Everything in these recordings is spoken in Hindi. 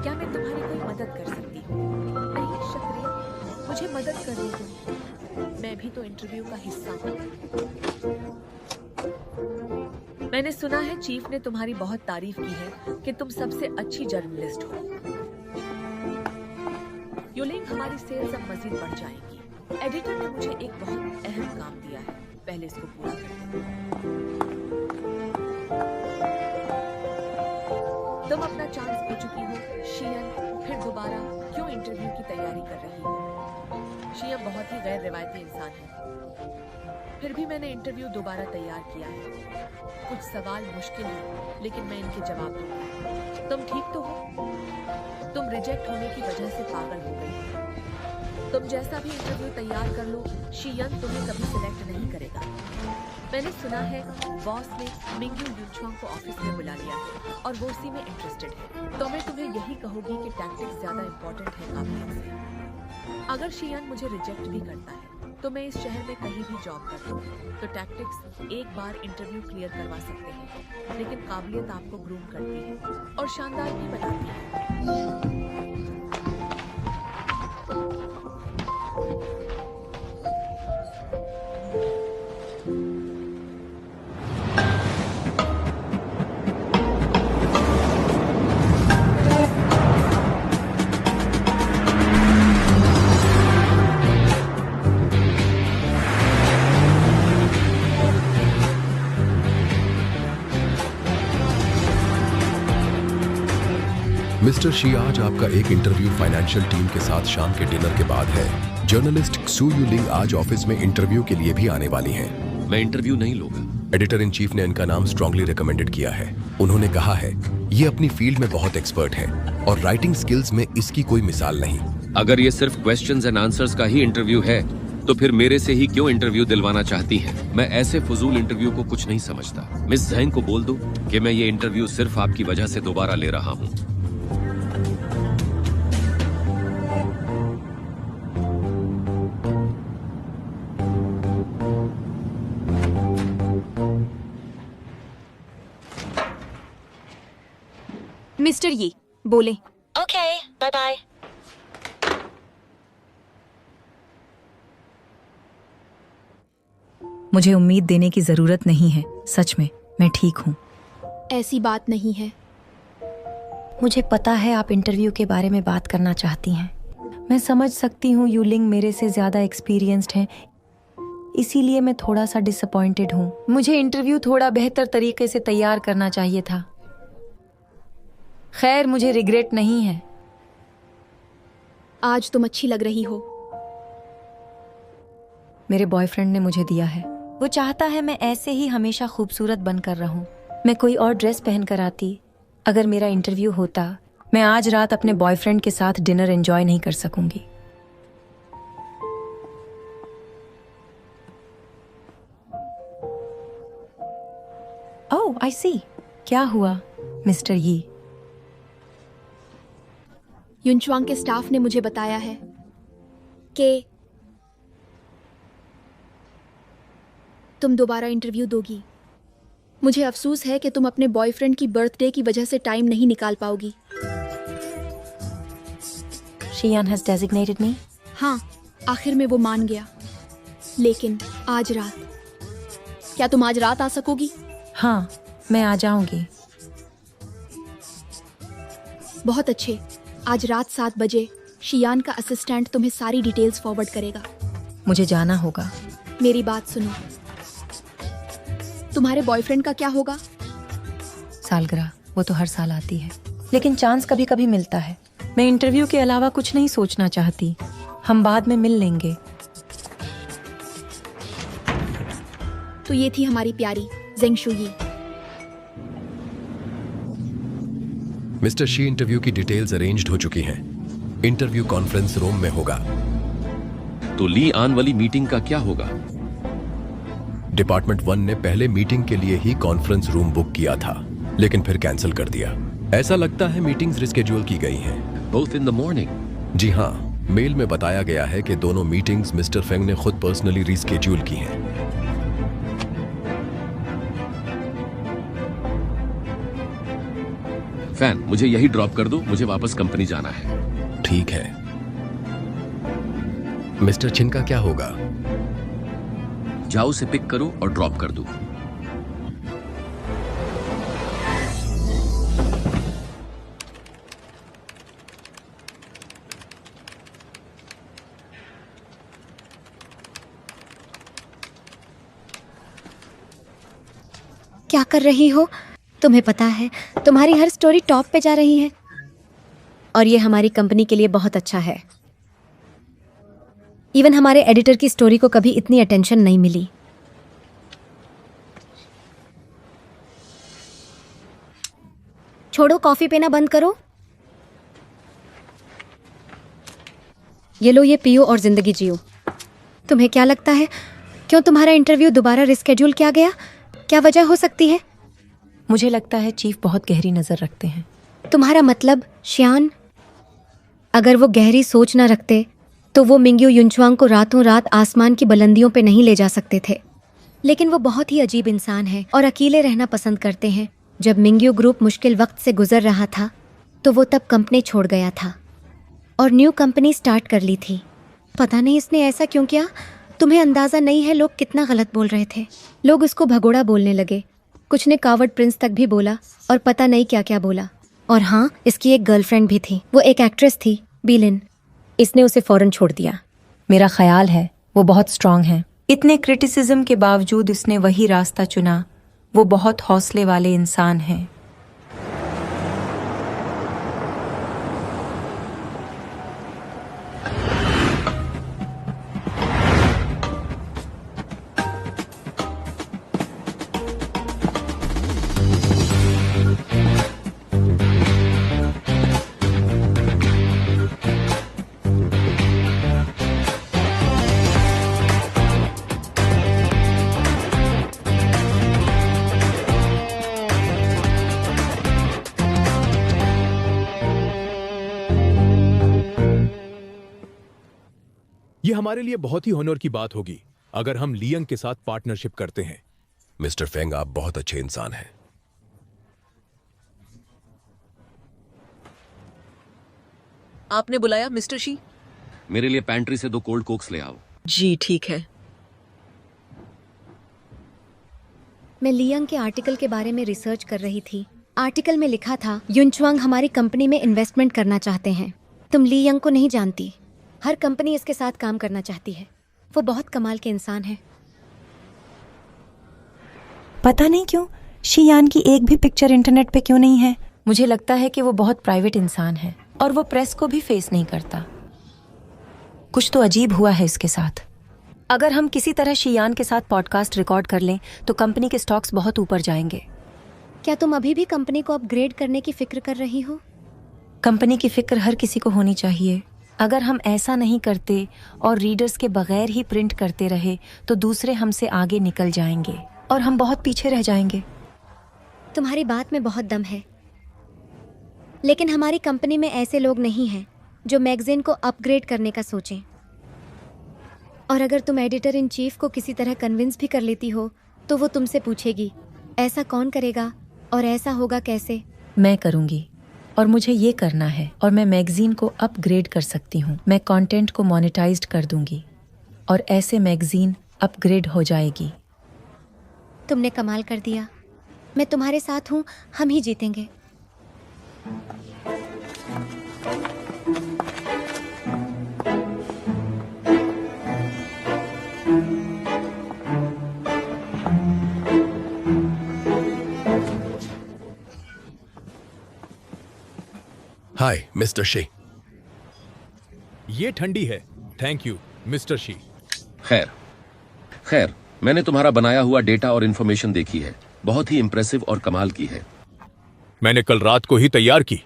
क्या मैं तुम्हारी कोई मदद कर सकती हूँ? नहीं शुक्रिया, मुझे मदद करने दो। मैं भी तो इंटरव्यू का हिस्सा हूँ। मैंने सुना है चीफ ने तुम्हारी बहुत तारीफ की है कि तुम सबसे अच्छी जर्नलिस्ट हो। यूलिंग, हमारी सेल्स अब मजीद बढ़ जाएंगी। एडिटर ने मुझे एक बहुत अहम काम दिया है, पहले इसको पूरा कर दो। तुम अपना चांस खो चुकी हो शियन, फिर दोबारा क्यों इंटरव्यू की तैयारी कर रही हो? शियन बहुत ही गैर रिवायती इंसान है, फिर भी मैंने इंटरव्यू दोबारा तैयार किया है। कुछ सवाल मुश्किल हैं, लेकिन मैं इनके जवाब दूंगी। तुम ठीक तो हो? तुम रिजेक्ट होने की वजह से पागल हो गई हो। तुम जैसा भी इंटरव्यू तैयार कर लो, शियन तुम्हें कभी सिलेक्ट नहीं करेगा। मैंने सुना है बॉस ने मिंग्यू यूचुआंग को ऑफिस में बुला लिया है और वो उसी में इंटरेस्टेड है। तो मैं तुम्हें यही कहूंगी कि टैक्टिक्स ज्यादा इंपॉर्टेंट है काबिलियत से। अगर शियन मुझे रिजेक्ट भी करता है तो मैं इस शहर में कहीं भी जॉब कर लूँ। तो टैक्टिक्स एक बार इंटरव्यू क्लियर करवा सकते हैं, लेकिन काबिलियत आपको ग्रूम करती है और शानदार भी बनाती है। मिस्टर शी, आज आपका एक इंटरव्यू फाइनेंशियल टीम के साथ शाम के डिनर के बाद है। जर्नलिस्ट सू यूलिंग आज ऑफिस में इंटरव्यू के लिए भी आने वाली हैं। मैं इंटरव्यू नहीं लूंगा। एडिटर इन चीफ ने इनका नाम स्ट्रांगली रिकमेंडेड किया है। उन्होंने कहा है ये अपनी फील्ड में बहुत एक्सपर्ट है और राइटिंग स्किल्स में इसकी कोई मिसाल नहीं। अगर ये सिर्फ क्वेश्चंस एंड आंसर्स का ही इंटरव्यू है तो फिर मेरे से ही क्यों इंटरव्यू दिलवाना चाहती हैं? मैं ऐसे फजूल इंटरव्यू को कुछ नहीं समझता। मिस जैन को बोल दो कि मैं ये इंटरव्यू सिर्फ आपकी वजह से दोबारा ले रहा हूँ। मिस्टर यी बोले। Okay, bye bye. मुझे उम्मीद देने की जरूरत नहीं है, सच में मैं ठीक हूँ। ऐसी बात नहीं है। मुझे पता है आप इंटरव्यू के बारे में बात करना चाहती हैं। मैं समझ सकती हूँ यूलिंग मेरे से ज़्यादा एक्सपीरियंस्ड हैं, इसीलिए मैं थोड़ा सा डिसअपॉइंटेड हूँ। मुझे इंटरव्यू थोड़ा बेहतर तरीके से तैयार करना चाहिए था। खैर, मुझे रिग्रेट नहीं है। आज तुम अच्छी लग रही हो। मेरे बॉयफ्रेंड ने मुझे दिया है। वो चाहता है मैं ऐसे ही हमेशा खूबसूरत बनकर रहूं। मैं कोई और ड्रेस पहन कर आती अगर मेरा इंटरव्यू होता। मैं आज रात अपने बॉयफ्रेंड के साथ डिनर एंजॉय नहीं कर सकूंगी। ओह, आई सी। क्या हुआ मिस्टर यी? युनचुआंग के स्टाफ ने मुझे बताया है कि तुम दोबारा इंटरव्यू दोगी। मुझे अफसोस है कि तुम अपने बॉयफ्रेंड की बर्थडे की वजह से टाइम नहीं निकाल पाओगी। शियान has designated me? हाँ, आखिर में वो मान गया। लेकिन आज रात, क्या तुम आज रात आ सकोगी? हाँ, मैं आ जाऊंगी। बहुत अच्छे। आज रात 7 बजे शियान का असिस्टेंट तुम्हें सारी डिटेल्स फॉरवर्ड करेगा। मुझे जाना होगा। मेरी बात सुनो। तुम्हारे बॉयफ्रेंड का क्या होगा? सालगिरह, वो तो हर साल आती है, लेकिन चांस कभी कभी मिलता है। मैं इंटरव्यू के अलावा कुछ नहीं सोचना चाहती। हम बाद में मिल लेंगे। तो ये थी हमारी प्यारी जेंग शुई। मिस्टर शी, इंटरव्यू की डिटेल्स अरेंज्ड हो चुकी हैं। इंटरव्यू कॉन्फ्रेंस रूम में होगा। तो ली आन वाली मीटिंग का क्या होगा? डिपार्टमेंट 1 ने पहले मीटिंग के लिए ही कॉन्फ्रेंस रूम बुक किया था, लेकिन फिर कैंसिल कर दिया। ऐसा लगता है मीटिंग्स रिस्केड्यूल की गई हैं। Both in the morning? जी हाँ, मेल में बताया गया है कि दोनों मीटिंग्स मिस्टर फेंग ने खुद पर्सनली रीस्केड्यूल की हैं। फैन, मुझे यही ड्रॉप कर दो, मुझे वापस कंपनी जाना है। ठीक है। मिस्टर चिन का क्या होगा? जाओ उसे पिक करो और ड्रॉप कर दो। क्या कर रही हो? तुम्हें पता है तुम्हारी हर स्टोरी टॉप पे जा रही है और ये हमारी कंपनी के लिए बहुत अच्छा है। इवन हमारे एडिटर की स्टोरी को कभी इतनी अटेंशन नहीं मिली। छोड़ो, कॉफी पीना बंद करो। ये लो, ये पियो और जिंदगी जियो। तुम्हें क्या लगता है क्यों तुम्हारा इंटरव्यू दोबारा रिस्केड्यूल किया गया? क्या वजह हो सकती है? मुझे लगता है चीफ बहुत गहरी नजर रखते हैं। तुम्हारा मतलब शियान? अगर वो गहरी सोच ना रखते तो वो मिंग्यू युनचुआंग को रातों रात आसमान की बुलंदियों पे नहीं ले जा सकते थे। लेकिन वो बहुत ही अजीब इंसान है और अकेले रहना पसंद करते हैं। जब मिंग्यू ग्रुप मुश्किल वक्त से गुजर रहा था तो वो तब कंपनी छोड़ गया था और न्यू कंपनी स्टार्ट कर ली थी। पता नहीं इसने ऐसा क्यों किया। तुम्हें अंदाज़ा नहीं है लोग कितना गलत बोल रहे थे। लोग उसको भगोड़ा बोलने लगे, कुछ ने कावर्ड प्रिंस तक भी बोला और पता नहीं क्या क्या बोला। और हाँ, इसकी एक गर्लफ्रेंड भी थी, वो एक एक्ट्रेस थी, बीलिन। इसने उसे फौरन छोड़ दिया। मेरा ख्याल है वो बहुत स्ट्रांग है। इतने क्रिटिसिज्म के बावजूद उसने वही रास्ता चुना। वो बहुत हौसले वाले इंसान हैं। ये हमारे लिए बहुत ही ऑनर की बात होगी अगर हम लियंग के साथ पार्टनरशिप करते हैं। मिस्टर फेंग, आप बहुत अच्छे इंसान हैं। आपने बुलाया मिस्टर शी? मेरे लिए पैंट्री से 2 कोल्ड कोक्स ले आओ। जी ठीक है। मैं लियंग के आर्टिकल के बारे में रिसर्च कर रही थी। आर्टिकल में लिखा था युनचुआंग हमारी कंपनी में इन्वेस्टमेंट करना चाहते हैं। तुम लियंग को नहीं जानती। हर कंपनी इसके साथ काम करना चाहती है। वो बहुत कमाल के इंसान है। पता नहीं क्यों शियान की एक भी पिक्चर इंटरनेट पे क्यों नहीं है। मुझे लगता है कि वो बहुत प्राइवेट इंसान है और वो प्रेस को भी फेस नहीं करता। कुछ तो अजीब हुआ है इसके साथ। अगर हम किसी तरह शियान के साथ पॉडकास्ट रिकॉर्ड कर लें तो कंपनी के स्टॉक्स बहुत ऊपर जाएंगे। क्या तुम अभी भी कंपनी को अपग्रेड करने की फिक्र कर रही हो? कंपनी की फिक्र हर किसी को होनी चाहिए। अगर हम ऐसा नहीं करते और रीडर्स के बगैर ही प्रिंट करते रहे तो दूसरे हमसे आगे निकल जाएंगे और हम बहुत पीछे रह जाएंगे। तुम्हारी बात में बहुत दम है, लेकिन हमारी कंपनी में ऐसे लोग नहीं हैं जो मैगजीन को अपग्रेड करने का सोचें। और अगर तुम एडिटर इन चीफ को किसी तरह कन्विंस भी कर लेती हो तो वो तुमसे पूछेगी ऐसा कौन करेगा और ऐसा होगा कैसे। मैं करूँगी और मुझे ये करना है और मैं मैगजीन को अपग्रेड कर सकती हूँ। मैं कंटेंट को मोनेटाइज्ड कर दूंगी और ऐसे मैगजीन अपग्रेड हो जाएगी। तुमने कमाल कर दिया। मैं तुम्हारे साथ हूँ, हम ही जीतेंगे। हाय मिस्टर शी। ये ठंडी है। Thank you mister she. खैर, मैंने तुम्हारा बनाया हुआ डेटा और इन्फॉर्मेशन देखी है। बहुत ही इंप्रेसिव और कमाल की है। मैंने कल रात को ही तैयार की।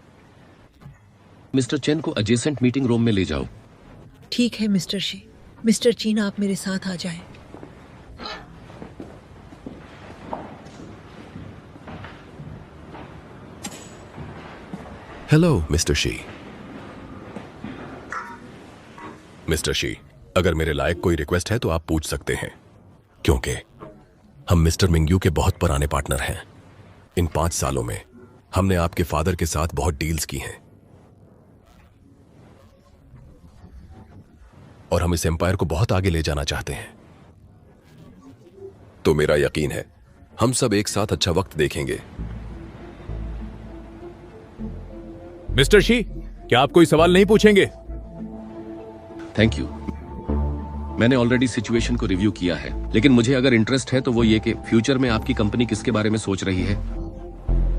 मिस्टर चेन को एडजेसेंट मीटिंग रूम में ले जाओ। ठीक है मिस्टर शी। मिस्टर चीन, आप मेरे साथ आ जाएं। Hello mister she. Mister she, अगर मेरे लायक कोई रिक्वेस्ट है तो आप पूछ सकते हैं, क्योंकि हम मिस्टर मिंग्यू के बहुत पुराने पार्टनर हैं। इन 5 सालों में हमने आपके फादर के साथ बहुत डील्स की हैं और हम इस एम्पायर को बहुत आगे ले जाना चाहते हैं। तो मेरा यकीन है हम सब एक साथ अच्छा वक्त देखेंगे। मिस्टर शी, क्या आप कोई सवाल नहीं पूछेंगे? Thank you. मैंने ऑलरेडी सिचुएशन को रिव्यू किया है, लेकिन मुझे अगर इंटरेस्ट है तो वो ये कि फ्यूचर में आपकी कंपनी किसके बारे में सोच रही है।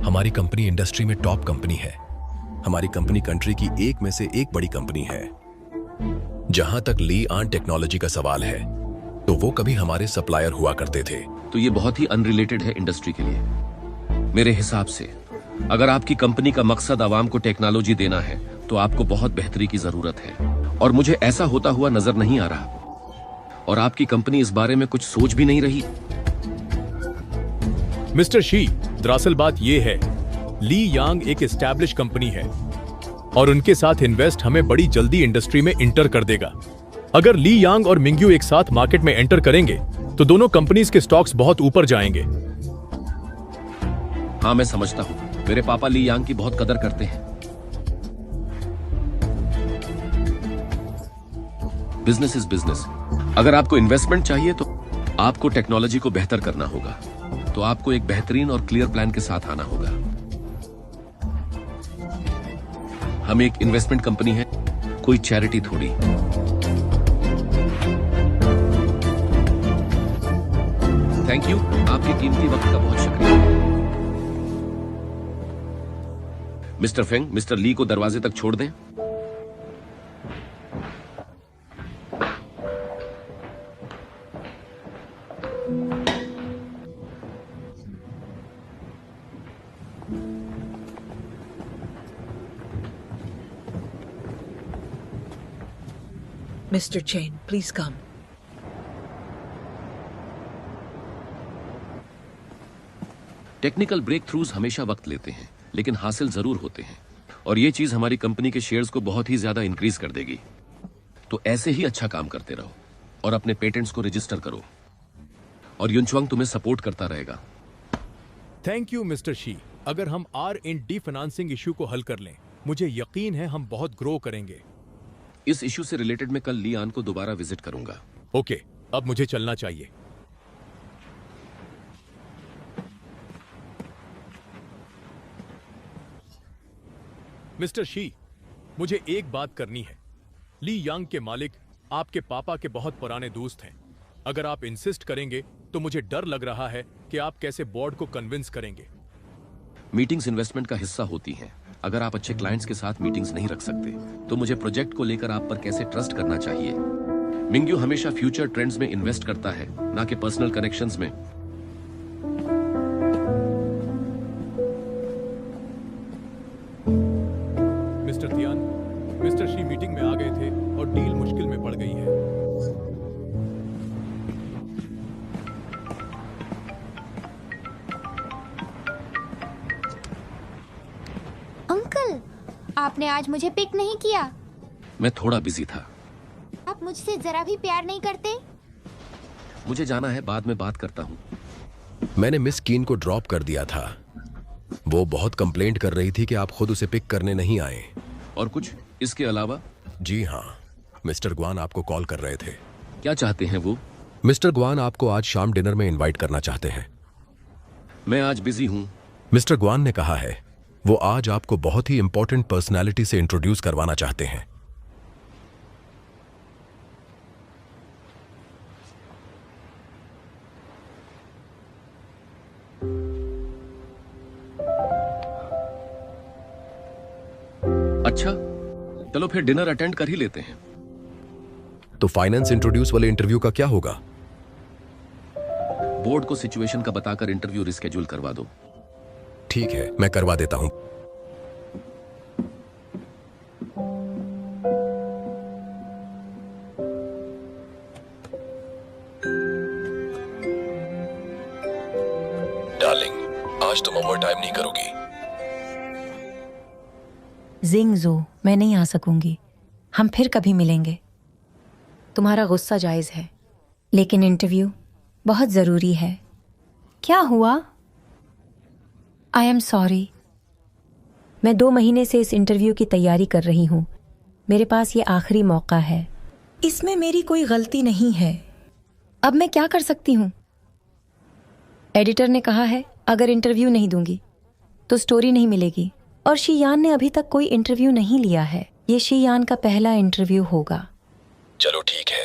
हमारी कंपनी इंडस्ट्री में टॉप कंपनी है। हमारी कंपनी कंट्री की एक में से एक बड़ी कंपनी है। जहां तक ली आन टेक्नोलॉजी का सवाल है तो वो कभी हमारे सप्लायर हुआ करते थे। तो ये बहुत ही अनरिलेटेड है इंडस्ट्री के लिए। मेरे हिसाब से अगर आपकी कंपनी का मकसद आवाम को टेक्नोलॉजी देना है तो आपको बहुत बेहतरी की जरूरत है, और मुझे ऐसा होता हुआ नजर नहीं आ रहा। और आपकी कंपनी इस बारे में कुछ सोच भी नहीं रही। मिस्टर शी, दरअसल बात यह है, ली यांग एक एस्टैब्लिश कंपनी है और उनके साथ इन्वेस्ट हमें बड़ी जल्दी इंडस्ट्री में इंटर कर देगा। अगर ली यांग और मिंग्यू एक साथ मार्केट में एंटर करेंगे तो दोनों कंपनीज के स्टॉक्स बहुत ऊपर जाएंगे। हाँ, मैं समझता हूँ। मेरे पापा ली यांग की बहुत कदर करते हैं। Business is business. अगर आपको इन्वेस्टमेंट चाहिए तो आपको टेक्नोलॉजी को बेहतर करना होगा। तो आपको एक बेहतरीन और क्लियर प्लान के साथ आना होगा। हम एक इन्वेस्टमेंट कंपनी है, कोई चैरिटी थोड़ी। थैंक यू, आपके कीमती वक्त का बहुत शुक्रिया। मिस्टर फेंग, मिस्टर ली को दरवाजे तक छोड़ दें। Mr. Chain, please come. Technical breakthroughs हमेशा वक्त लेते हैं, लेकिन हासिल जरूर होते हैं, और ये चीज हमारी कंपनी के शेयर्स को बहुत ही ज्यादा इंक्रीज कर देगी। तो ऐसे ही अच्छा काम करते रहो और अपने पेटेंट्स को रजिस्टर करो, और युनचुआंग तुम्हें सपोर्ट करता रहेगा। Thank you mister she. अगर हम R&D फाइनेंसिंग इशू को हल कर लें, मुझे यकीन है हम बहुत ग्रो करेंगे। इस इशू से रिलेटेड मैं कल ली आन को दोबारा विजिट करूंगा। ओके, अब मुझे चलना चाहिए। मिस्टर शी, मुझे एक बात करनी है। ली यांग के मालिक आपके पापा के बहुत पुराने दोस्त हैं। अगर आप इंसिस्ट करेंगे तो मुझे डर लग रहा है कि आप कैसे बोर्ड को कन्विंस करेंगे। मीटिंग्स इन्वेस्टमेंट का हिस्सा होती हैं। अगर आप अच्छे क्लाइंट्स के साथ मीटिंग्स नहीं रख सकते तो मुझे प्रोजेक्ट को लेकर आप पर कैसे ट्रस्ट करना चाहिए। मिंग्यू हमेशा फ्यूचर ट्रेंड्स में इन्वेस्ट करता है, ना कि पर्सनल कनेक्शंस में। Mister Tian, mister she meeting में आ गए थे और डील मुश्किल में पड़ गई है। अंकल, आपने आज मुझे पिक नहीं किया। मैं थोड़ा बिजी था। आप मुझसे जरा भी प्यार नहीं करते। मुझे जाना है, बाद में बात करता हूँ। मैंने मिस कीन को ड्रॉप कर दिया था। वो बहुत कंप्लेंट कर रही थी कि आप खुद उसे पिक करने नहीं आए। और कुछ इसके अलावा? जी हाँ, मिस्टर ग्वान आपको कॉल कर रहे थे। क्या चाहते हैं वो? मिस्टर ग्वान आपको आज शाम डिनर में इनवाइट करना चाहते हैं। मैं आज बिजी हूँ। मिस्टर ग्वान ने कहा है वो आज आपको बहुत ही इंपॉर्टेंट पर्सनालिटी से इंट्रोड्यूस करवाना चाहते हैं। अच्छा, चलो फिर डिनर अटेंड कर ही लेते हैं। तो फाइनेंस इंट्रोड्यूस वाले इंटरव्यू का क्या होगा? बोर्ड को सिचुएशन का बताकर इंटरव्यू रिस्केड्यूल करवा दो। ठीक है, मैं करवा देता हूं। डार्लिंग, आज तुम ओवर टाइम नहीं करोगी। जिंगजो, मैं नहीं आ सकूंगी। हम फिर कभी मिलेंगे। तुम्हारा गुस्सा जायज़ है, लेकिन इंटरव्यू बहुत ज़रूरी है। क्या हुआ? I am sorry. मैं 2 महीने से इस इंटरव्यू की तैयारी कर रही हूँ। मेरे पास ये आखिरी मौका है। इसमें मेरी कोई गलती नहीं है। अब मैं क्या कर सकती हूँ? एडिटर ने कहा है अगर इंटरव्यू नहीं दूंगी तो स्टोरी नहीं मिलेगी, और शीयान ने अभी तक कोई इंटरव्यू नहीं लिया है। ये शीयान का पहला इंटरव्यू होगा। चलो ठीक है,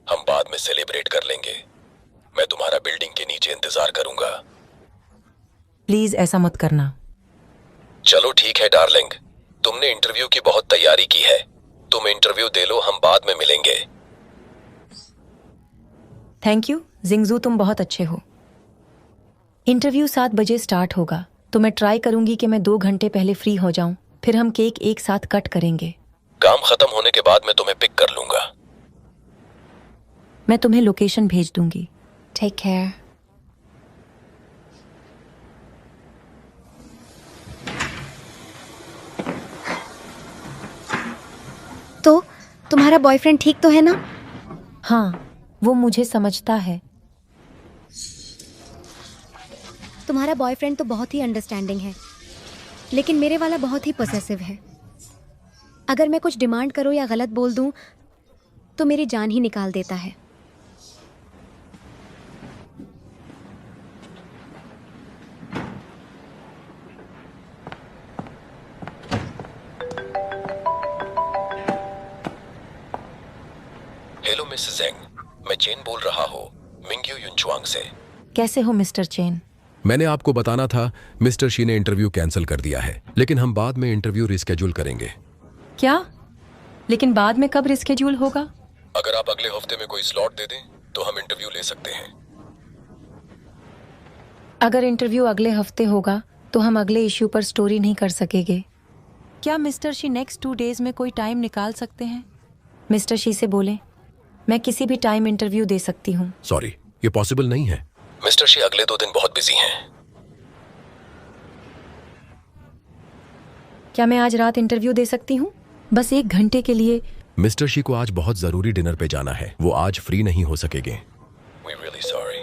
हम बाद में सेलिब्रेट कर लेंगे। मैं तुम्हारा बिल्डिंग के नीचे इंतजार करूंगा। प्लीज ऐसा मत करना। चलो ठीक है डार्लिंग, तुमने इंटरव्यू की बहुत तैयारी की है। तुम इंटरव्यू दे लो, हम बाद में मिलेंगे। थैंक यू जिंगजू, तुम बहुत अच्छे हो। इंटरव्यू 7 बजे स्टार्ट होगा, तो मैं ट्राई करूंगी कि मैं 2 घंटे पहले फ्री हो जाऊं। फिर हम केक एक साथ कट करेंगे। काम खत्म होने के बाद मैं तुम्हें पिक कर लूंगा। मैं तुम्हें लोकेशन भेज दूंगी। Take care. तो तुम्हारा बॉयफ्रेंड ठीक तो है ना? हाँ, वो मुझे समझता है। तुम्हारा बॉयफ्रेंड तो बहुत ही अंडरस्टैंडिंग है, लेकिन मेरे वाला बहुत ही पॉसेसिव है। अगर मैं कुछ डिमांड करूं या गलत बोल दूं तो मेरी जान ही निकाल देता है। हेलो मिस जेंग, मैं चेन बोल रहा हूँ, मिंग्यू युनचुआंग से। कैसे हो मिस्टर चेन? मैंने आपको बताना था मिस्टर शी ने इंटरव्यू कैंसिल कर दिया है, लेकिन हम बाद में इंटरव्यू रिस्केड्यूल करेंगे। क्या? लेकिन बाद में कब रिस्केड्यूल होगा? अगर आप अगले हफ्ते में कोई स्लॉट दे दें तो हम इंटरव्यू ले सकते हैं। अगर इंटरव्यू अगले हफ्ते होगा तो हम अगले इश्यू पर स्टोरी नहीं कर सकेंगे। क्या मिस्टर शी नेक्स्ट 2 डेज में कोई टाइम निकाल सकते हैं? मिस्टर शी से बोलें मैं किसी भी टाइम इंटरव्यू दे सकती हूँ। सॉरी, ये पॉसिबल नहीं है। मिस्टर शी अगले 2 दिन बहुत बिजी हैं। क्या मैं आज रात इंटरव्यू दे सकती हूँ? बस 1 घंटे के लिए। मिस्टर शी को आज बहुत जरूरी डिनर पे जाना है, वो आज फ्री नहीं हो सकेंगे। We're really sorry.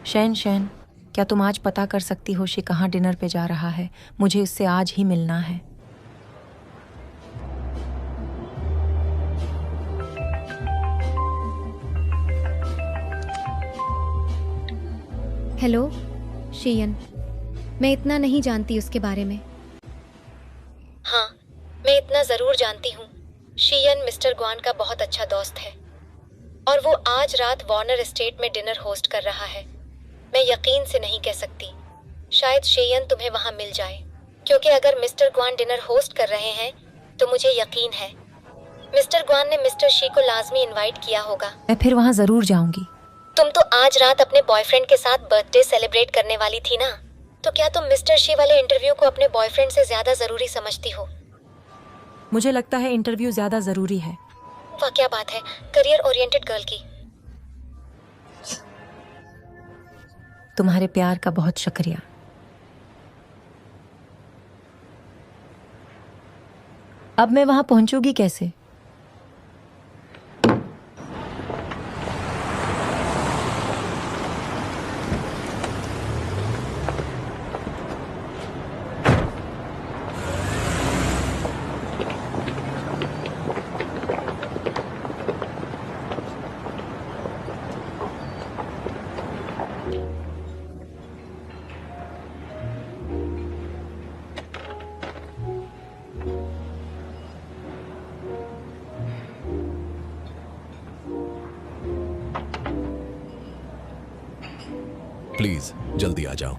शैन, क्या तुम आज पता कर सकती हो शी कहाँ डिनर पे जा रहा है? मुझे उससे आज ही मिलना है। हेलो शियन, मैं इतना नहीं जानती उसके बारे में। हाँ, मैं इतना ज़रूर जानती हूँ। शियन मिस्टर ग्वान का बहुत अच्छा दोस्त है और वो आज रात वार्नर एस्टेट में डिनर होस्ट कर रहा है। मैं यकीन से नहीं कह सकती, शायद शेयन तुम्हें वहाँ मिल जाए, क्योंकि अगर मिस्टर ग्वान डिनर होस्ट कर रहे हैं तो मुझे यकीन है मिस्टर ग्वान ने मिस्टर शी को लाजमी इनवाइट किया होगा। मैं फिर वहाँ ज़रूर जाऊँगी। तुम तो आज रात अपने बॉयफ्रेंड के साथ बर्थडे सेलिब्रेट करने वाली थी ना, तो क्या तुम मिस्टर शी वाले इंटरव्यू को अपने बॉयफ्रेंड से ज़्यादा ज़रूरी समझती हो? मुझे लगता है इंटरव्यू ज़्यादा ज़रूरी है। वाह, क्या बात है करियर ओरिएंटेड गर्ल की। तुम्हारे प्यार का बहुत शुक्रिया। अब मैं वहां पहुंचूंगी कैसे? प्लीज जल्दी आ जाओ।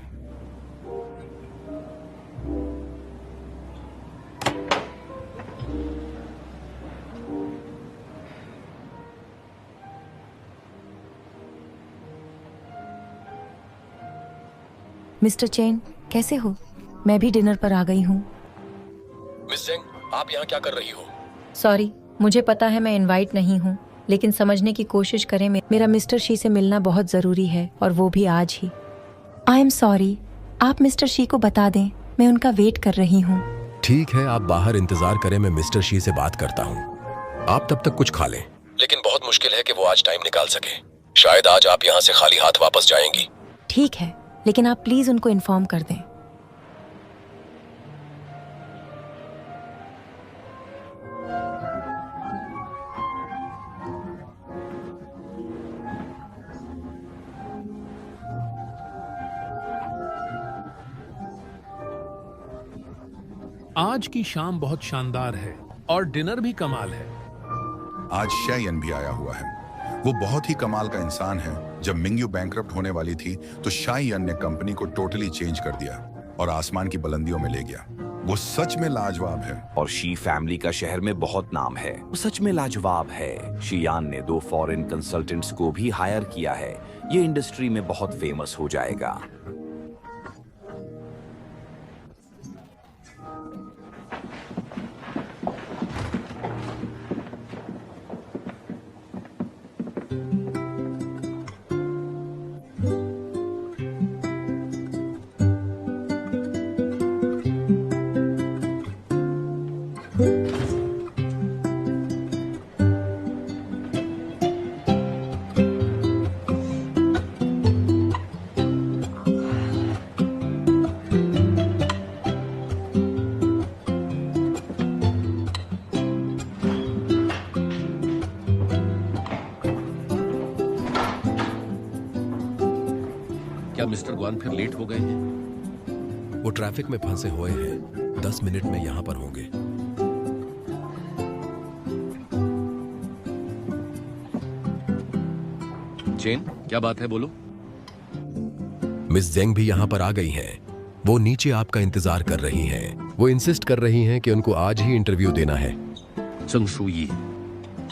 मिस्टर चेन, कैसे हो? मैं भी डिनर पर आ गई हूँ। मिस जेंग, आप यहाँ क्या कर रही हो? सॉरी, मुझे पता है मैं इनवाइट नहीं हूँ, लेकिन समझने की कोशिश करें। मेरा मिस्टर शी से मिलना बहुत ज़रूरी है, और वो भी आज ही। आई एम सॉरी, आप मिस्टर शी को बता दें, मैं उनका वेट कर रही हूँ। ठीक है, आप बाहर इंतजार करें, मैं मिस्टर शी से बात करता हूँ। आप तब तक कुछ खा लें, लेकिन बहुत मुश्किल है कि वो आज टाइम निकाल सके। शायद आज आप यहाँ से खाली हाथ वापस जाएंगी। ठीक है, लेकिन आप प्लीज उनको इन्फॉर्म कर दें। आज की शाम बहुत शानदार है और डिनर भी कमाल है। आज शयन भी आया हुआ है। वो बहुत ही कमाल का इंसान है। जब मिंग्यू बैंकरप्ट होने वाली थी तो शायन ने कंपनी को टोटली चेंज कर दिया और आसमान की बुलंदियों में ले गया। वो सच में लाजवाब है। और शी फैमिली का शहर में बहुत नाम है। वो सच में लाजवाब है। शियान ने 2 फॉरेन कंसल्टेंट्स को भी हायर किया है। ये इंडस्ट्री में बहुत फेमस हो जाएगा। क्या मिस्टर ग्वान फिर लेट हो गए हैं? वो ट्रैफिक में फंसे हुए हैं। 10 मिनट में यहाँ पर होंगे। चेन, क्या बात है, बोलो। मिस जेंग भी यहाँ पर आ गई हैं। वो नीचे आपका इंतजार कर रही हैं। वो इंसिस्ट कर रही हैं कि उनको आज ही इंटरव्यू देना है। चंग शुई,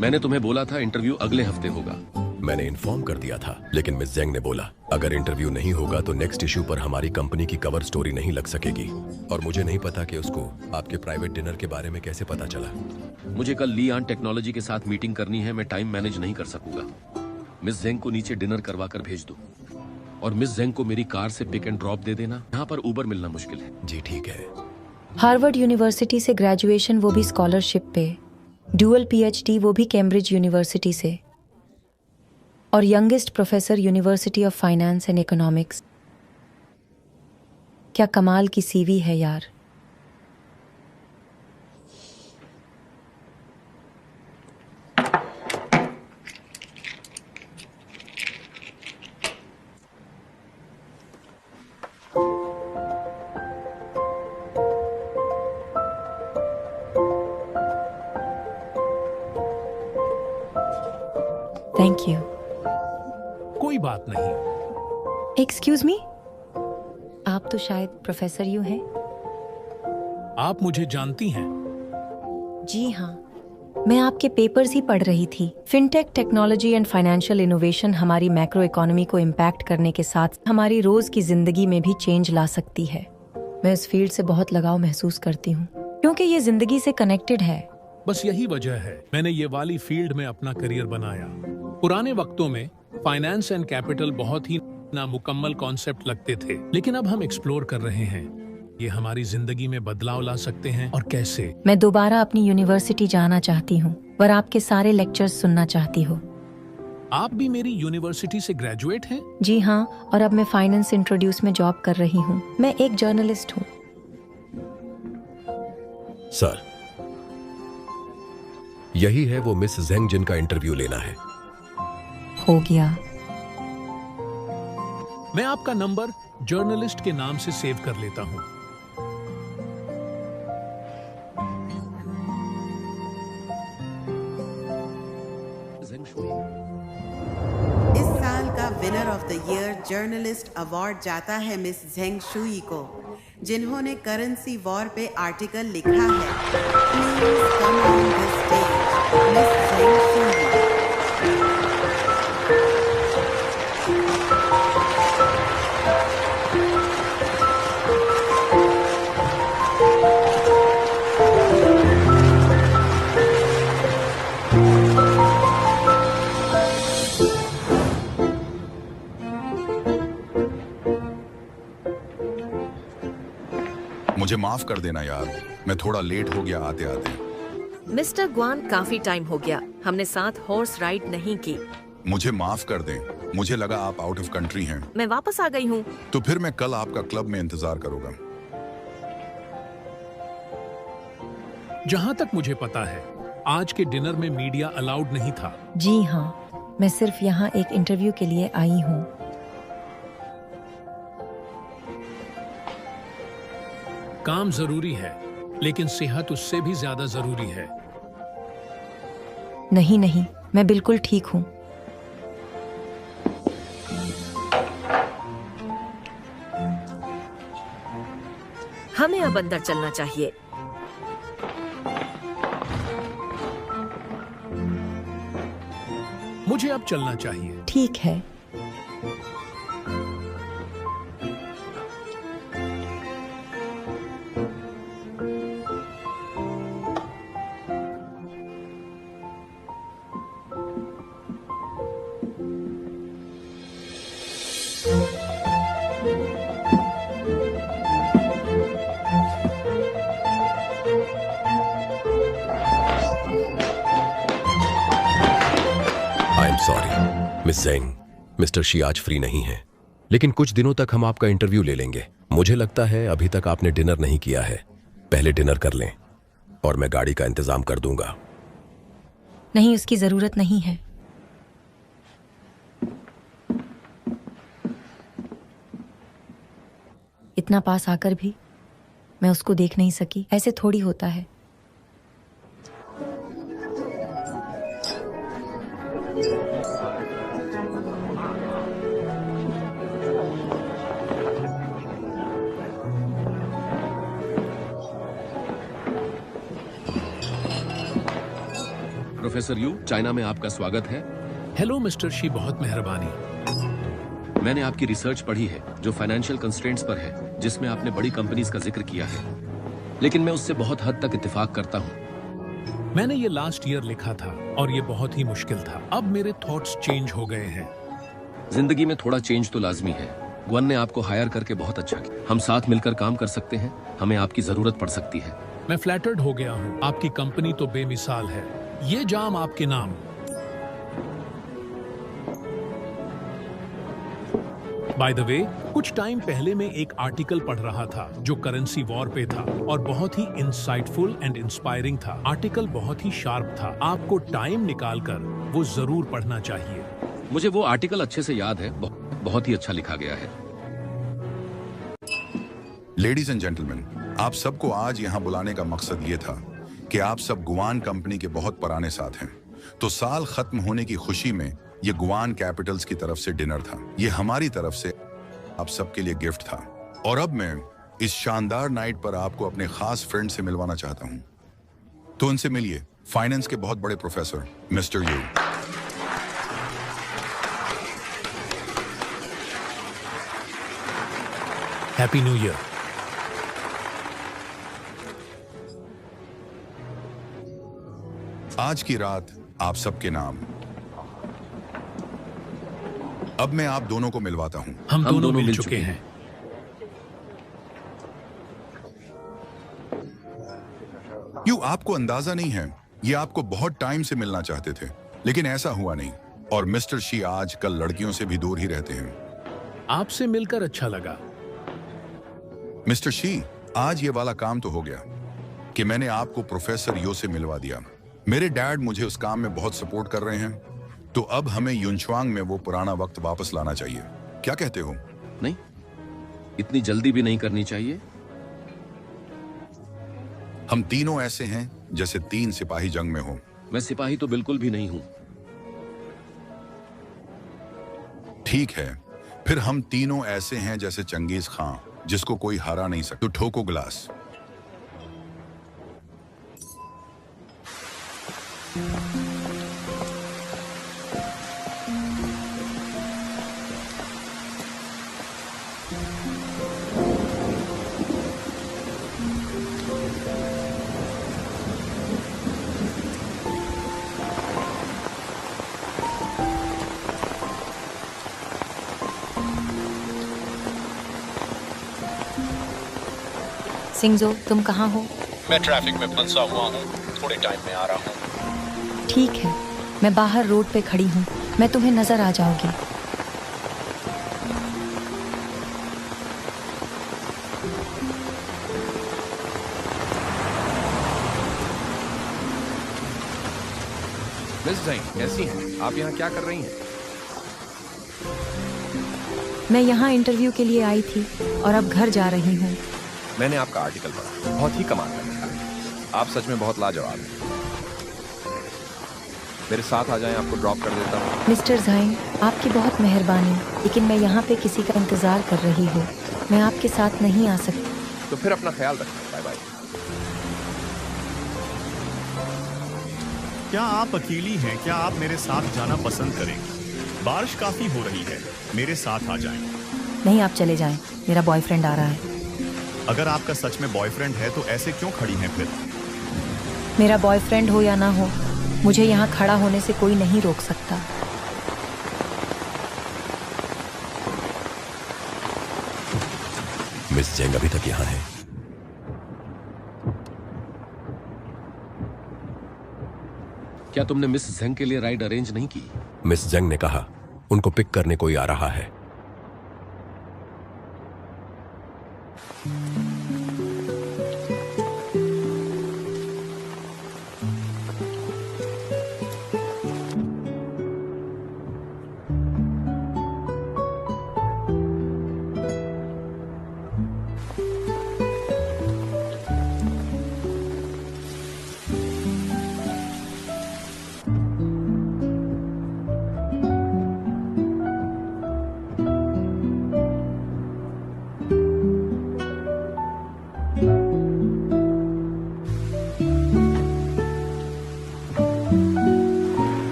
मैंने तुम्हें बोला था इंटरव्यू अगले हफ्ते होगा। मैंने इन्फॉर्म कर दिया था, लेकिन मिस जेंग ने बोला अगर इंटरव्यू नहीं होगा तो नेक्स्ट इशू पर हमारी कंपनी की कवर स्टोरी नहीं लग सकेगी। और मुझे नहीं पता कि उसको आपके प्राइवेट डिनर के बारे में कैसे पता चला। मुझे कल ली आन टेक्नोलॉजी के साथ मीटिंग करनी है। मैं टाइम मैनेज नहीं कर सकूंगा। मिस जेंग को नीचे डिनर करवा कर भेज दो और मिस जेंग को मेरी कार से पिक एंड ड्रॉप दे देना। यहाँ पर उबर मिलना मुश्किल है। जी ठीक है। हार्वर्ड यूनिवर्सिटी से ग्रेजुएशन, वो भी स्कॉलरशिप पे। ड्यूअल पीएचडी, वो भी कैम्ब्रिज यूनिवर्सिटी से। और youngest professor, university of finance and economics. क्या कमाल की सीवी है यार। Thank you. कोई बात नहीं। एक्सक्यूज मी, आप तो शायद प्रोफेसर यू हैं। आप मुझे जानती हैं? जी हाँ, मैं आपके पेपर्स ही पढ़ रही थी। Fintech, technology and financial innovation हमारी मैक्रो इकोनॉमी को इम्पैक्ट करने के साथ हमारी रोज की जिंदगी में भी चेंज ला सकती है। मैं इस फील्ड से बहुत लगाव महसूस करती हूँ क्योंकि ये जिंदगी से कनेक्टेड है। बस यही वजह है मैंने ये वाली फील्ड में अपना करियर बनाया। पुराने वक्तों में फाइनेंस एंड कैपिटल बहुत ही नामुकम्मल कॉन्सेप्ट लगते थे, लेकिन अब हम एक्सप्लोर कर रहे हैं ये हमारी जिंदगी में बदलाव ला सकते हैं और कैसे। मैं दोबारा अपनी यूनिवर्सिटी जाना चाहती हूँ और आपके सारे लेक्चर्स सुनना चाहती हूँ। आप भी मेरी यूनिवर्सिटी से ग्रेजुएट हैं? जी हाँ, और अब मैं फाइनेंस इंट्रोड्यूस में जॉब कर रही हूँ। मैं एक जर्नलिस्ट हूँ। सर, यही है वो मिस जेंग जिनका इंटरव्यू लेना है। हो गया। मैं आपका नंबर जर्नलिस्ट के नाम से सेव कर लेता हूँ। इस साल का winner of the year journalist award जाता है मिस जेंग शुई को, जिन्होंने करेंसी वॉर पे आर्टिकल लिखा है। Please come on the stage, miss Zheng Shui. मुझे माफ कर देना यार, मैं थोड़ा लेट हो गया आते आते। मिस्टर ग्वान, काफी टाइम हो गया, हमने साथ हॉर्स राइड नहीं की। मुझे माफ कर दें, मुझे लगा आप आउट ऑफ कंट्री हैं। मैं वापस आ गई हूँ। तो फिर मैं कल आपका क्लब में इंतजार करूंगा। जहां तक मुझे पता है, आज के डिनर में मीडिया अलाउड नहीं था। जी हाँ, मैं सिर्फ यहाँ एक इंटरव्यू के लिए आई हूँ। काम जरूरी है, लेकिन सेहत उससे भी ज्यादा जरूरी है। नहीं नहीं, मैं बिल्कुल ठीक हूँ। हमें अब अंदर चलना चाहिए। मुझे अब चलना चाहिए। ठीक है। सॉरी मिस जेंग, मिस्टर शी आज फ्री नहीं है, लेकिन कुछ दिनों तक हम आपका इंटरव्यू ले लेंगे। मुझे लगता है अभी तक आपने डिनर नहीं किया है, पहले डिनर कर लें और मैं गाड़ी का इंतजाम कर दूंगा। नहीं, उसकी जरूरत नहीं है। इतना पास आकर भी मैं उसको देख नहीं सकी। ऐसे थोड़ी होता है। प्रोफेसर यू, चाइना में आपका स्वागत है। हेलो मिस्टर शी, बहुत मेहरबानी। मैंने आपकी रिसर्च पढ़ी है जो फाइनेंशियल कंस्ट्रेंट्स पर है, जिसमें आपने बड़ी कंपनीज का जिक्र किया है, लेकिन मैं उससे बहुत हद तक इत्तेफाक करता हूँ। मैंने ये लास्ट ईयर लिखा था और ये बहुत ही मुश्किल था। अब मेरे थॉट्स चेंज हो गए हैं। जिंदगी में थोड़ा चेंज तो लाजमी है। ग्वन ने आपको हायर करके बहुत अच्छा किया। हम साथ मिलकर काम कर सकते हैं, हमें आपकी जरूरत पड़ सकती है। मैं फ्लैटर्ड हो गया हूँ। आपकी कंपनी तो बेमिसाल है। ये जाम आपके नाम। बाय द वे, कुछ टाइम पहले मैं एक आर्टिकल पढ़ रहा था जो करेंसी वॉर पे था और बहुत ही इंसाइटफुल एंड इंस्पायरिंग था। आर्टिकल बहुत ही शार्प था। आपको टाइम निकालकर वो जरूर पढ़ना चाहिए। मुझे वो आर्टिकल अच्छे से याद है, बहुत ही अच्छा लिखा गया है। लेडीज एंड जेंटलमैन, आप सबको आज यहाँ बुलाने का मकसद ये था कि आप सब गुआन कंपनी के बहुत पुराने साथ हैं, तो साल खत्म होने की खुशी में ये गुआन कैपिटल्स की तरफ से डिनर था। ये हमारी तरफ से आप सबके लिए गिफ्ट था। और अब मैं इस शानदार नाइट पर आपको अपने खास फ्रेंड से मिलवाना चाहता हूं। तो उनसे मिलिए, फाइनेंस के बहुत बड़े professor mister you. Happy new year. आज की रात आप सबके नाम। अब मैं आप दोनों को मिलवाता हूं। हम दोनों मिल चुके हैं। यू, आपको अंदाजा नहीं है, ये आपको बहुत टाइम से मिलना चाहते थे, लेकिन ऐसा हुआ नहीं। और मिस्टर शी आज कल लड़कियों से भी दूर ही रहते हैं। आपसे मिलकर अच्छा लगा। मिस्टर शी, आज ये वाला काम तो हो गया कि मैंने आपको प्रोफेसर यो से मिलवा दिया। मेरे डैड मुझे उस काम में बहुत सपोर्ट कर रहे हैं, तो अब हमें युनचुआंग में वो पुराना वक्त वापस लाना चाहिए। क्या कहते हो? नहीं, इतनी जल्दी भी नहीं करनी चाहिए। हम तीनों ऐसे हैं जैसे 3 सिपाही जंग में हो। मैं सिपाही तो बिल्कुल भी नहीं हूं। ठीक है, फिर हम तीनों ऐसे हैं जैसे चंगेज खां, जिसको कोई हरा नहीं सकता। तो ठोको ग्लास। सिंगजो, तुम कहाँ हो? मैं ट्रैफिक में फंसा हुआ हूँ, थोड़े टाइम में आ रहा हूँ। ठीक है, मैं बाहर रोड पे खड़ी हूँ, मैं तुम्हें नजर आ जाऊंगी। मिस जैंग, कैसी हैं? आप यहाँ क्या कर रही हैं? मैं यहाँ इंटरव्यू के लिए आई थी और अब घर जा रही हूँ। मैंने आपका आर्टिकल पढ़ा, बहुत ही कमाल का लिखा है। आप सच में बहुत लाजवाब हैं। मेरे साथ आ जाएं, आपको ड्रॉप कर देता हूँ। मिस्टर ज़ाइन, आपकी बहुत मेहरबानी, लेकिन मैं यहाँ पे किसी का इंतजार कर रही हूँ। मैं आपके साथ नहीं आ सकती। तो फिर अपना ख्याल रखना। Bye bye. क्या आप अकेली हैं? क्या आप मेरे साथ जाना पसंद करेंगे? बारिश काफी हो रही है, मेरे साथ आ जाएं। नहीं, आप चले जाएं, मेरा बॉयफ्रेंड आ रहा है। अगर आपका सच में बॉयफ्रेंड है तो ऐसे क्यों खड़ी हैं फिर? मेरा बॉयफ्रेंड हो या ना हो, मुझे यहाँ खड़ा होने से कोई नहीं रोक सकता। मिस जैंग अभी तक यहाँ है। क्या तुमने मिस जेंग के लिए राइड अरेंज नहीं की? मिस जंग ने कहा उनको पिक करने कोई आ रहा है।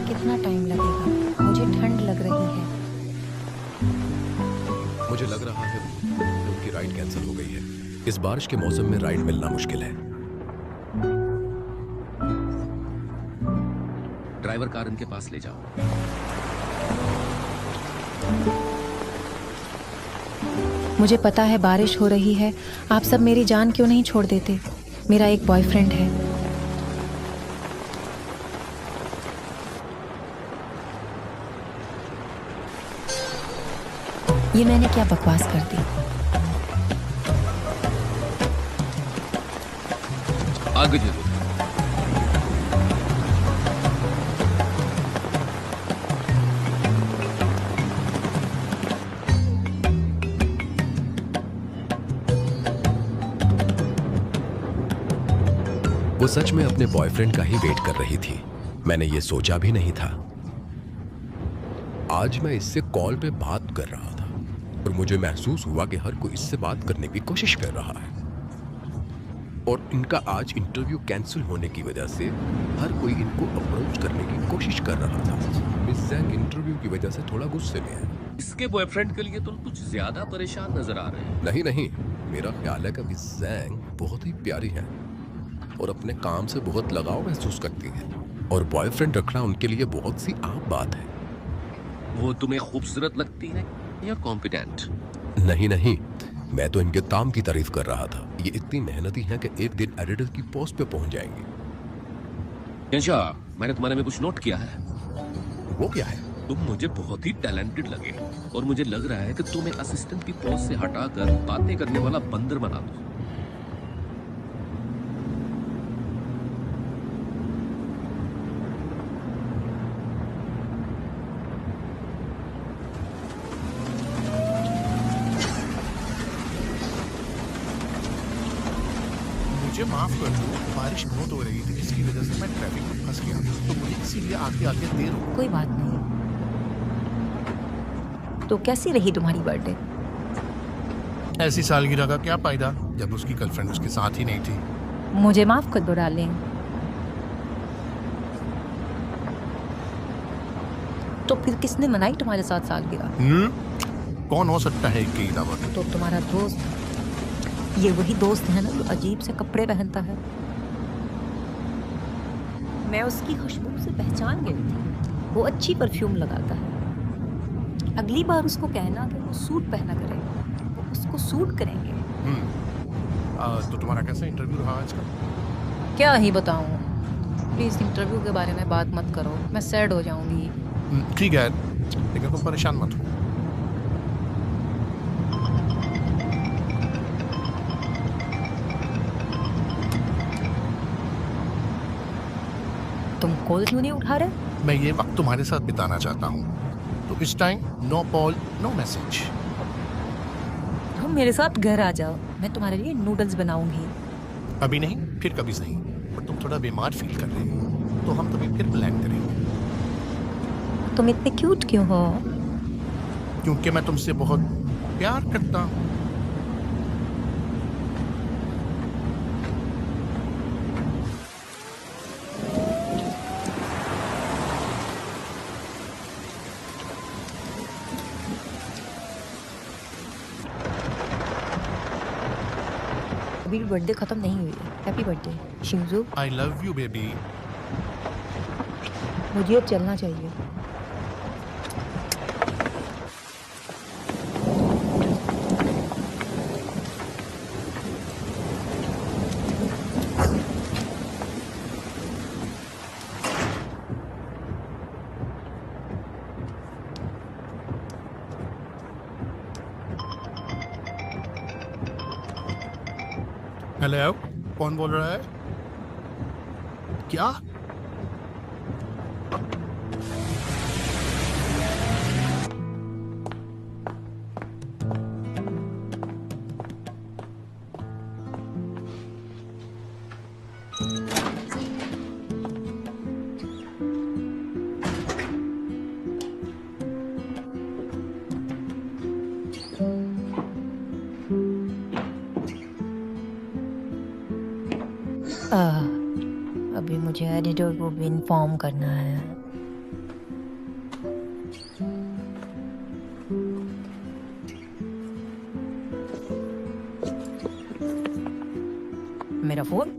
कितना टाइम लगेगा? मुझे ठंड लग रही है। मुझे लग रहा है उनकी राइड कैंसिल हो गई है। इस बारिश के मौसम में राइड मिलना मुश्किल है। ड्राइवर कार इनके पास ले जाओ। मुझे पता है बारिश हो रही है, आप सब मेरी जान क्यों नहीं छोड़ देते? मेरा एक बॉयफ्रेंड है। ये मैंने क्या बकवास कर दी? आगे चलो। वो सच में अपने बॉयफ्रेंड का ही वेट कर रही थी। मैंने ये सोचा भी नहीं था। आज मैं इससे कॉल पे बात कर रहा था और मुझे महसूस हुआ कि हर कोई इससे बात करने की कोशिश कर रहा है और इनका आज इंटरव्यू कैंसिल होने की वजह से हर कोई इनको अप्रोच करने की कोशिश कर रहा था। मिस जैंग इंटरव्यू की वजह से थोड़ा गुस्से में है। इसके बॉयफ्रेंड के लिए तुम कुछ ज्यादा परेशान नजर आ रहे हैं। नहीं नहीं, मेरा ख्याल है कि मिस जैंग बहुत ही प्यारी है और अपने काम से बहुत लगाव महसूस करती है और बॉयफ्रेंड रखना उनके लिए बहुत सी आम बात है। वो तुम्हें खूबसूरत लगती है या कॉम्पिटेंट? नहीं नहीं, मैं तो इनके काम की तारीफ कर रहा था। ये इतनी मेहनती हैं कि एक दिन एडिटर की पोस्ट पे पहुंच जाएंगे। अच्छा, मैंने तुम्हारे में कुछ नोट किया है। वो क्या है? तुम मुझे बहुत ही टैलेंटेड लगे और मुझे लग रहा है कि तुम एक असिस्टेंट की पोस्ट से हटाकर बातें करने वाला बंदर बना दो। मुझे माफ कर दो, बारिश बहुत हो रही थी जिसकी वजह से मैं ट्रैफिक में फंस गया, तो मुझे इसीलिए आगे आगे देर हो। कोई बात नहीं। तो कैसी रही तुम्हारी बर्थडे? ऐसी सालगिरह का क्या फायदा जब उसकी गर्लफ्रेंड उसके साथ ही नहीं थी। मुझे माफ कर दो डार्लिंग। तो फिर किसने मनाई तुम्हारे साथ सालगिरह? कौन हो सकता है इसकी दावत? तो तुम्हारा दोस्त। ये वही दोस्त है ना जो अजीब से कपड़े पहनता है। मैं उसकी खुशबू से पहचान गई थी। वो अच्छी परफ्यूम लगाता है। अगली बार उसको कहना कि वो सूट पहना करे, वो उसको सूट करेंगे। तो तुम्हारा कैसा इंटरव्यू रहा आज का? क्या ही बताऊं, प्लीज इंटरव्यू के बारे में बात मत करो, मैं सैड हो जाऊंगी। ठीक है, लेकिन तुम परेशान मत हो। तुम कॉल क्यों नहीं उठा रहे? मैं ये वक्त तुम्हारे साथ बिताना चाहता हूँ, तो इस time no call no message. तुम मेरे साथ घर आ जाओ, मैं तुम्हारे लिए नूडल्स बनाऊंगी। अभी नहीं, फिर कभी नहीं। पर तुम थोड़ा बीमार फील कर रही हो, तो हम कभी फिर प्लान करेंगे। तुम इतने क्यूट क्यों हो? क्योंकि मैं तुमसे बहुत प्यार करता हूँ। अभी बर्थडे खत्म नहीं हुई है। Happy birthday Shinju. I love you baby. मुझे अब चलना चाहिए। हेलो, कौन बोल रहा है? क्या? अभी मुझे एडिटर को भी इन्फॉर्म करना है। मेरा फोन।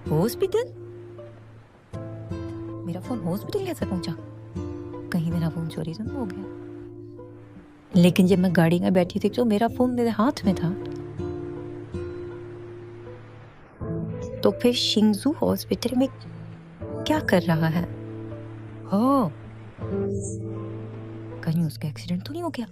हॉस्पिटल? मेरा फोन हॉस्पिटल कैसे पहुंचा? कहीं मेरा फोन चोरी तो नहीं हो गया? लेकिन जब मैं गाड़ी में बैठी थी तो मेरा फोन मेरे हाथ में था। तो फिर शिंजू हॉस्पिटल में क्या कर रहा है? ओह, कहीं उसका एक्सीडेंट तो नहीं हो गया?